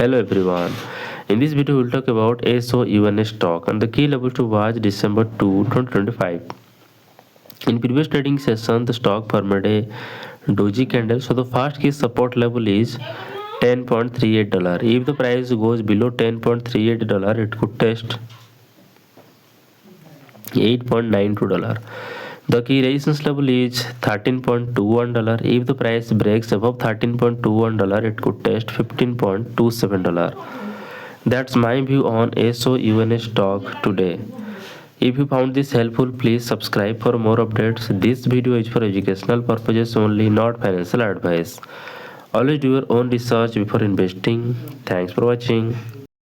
Hello everyone. In this video we'll talk about SOUN stock and the key level to watch December 2, 2025. In previous trading session the stock formed a doji candle, so the first key support level is $10.38. If the price goes below $10.38 it could test $8.92. The key resistance level is $13.21. If the price breaks above $13.21 it could test $15.27. That's my view on SOUN stock today. If you found this helpful, please subscribe for more updates. This video is for educational purposes only, not financial advice. Always do your own research before investing. Thanks for watching.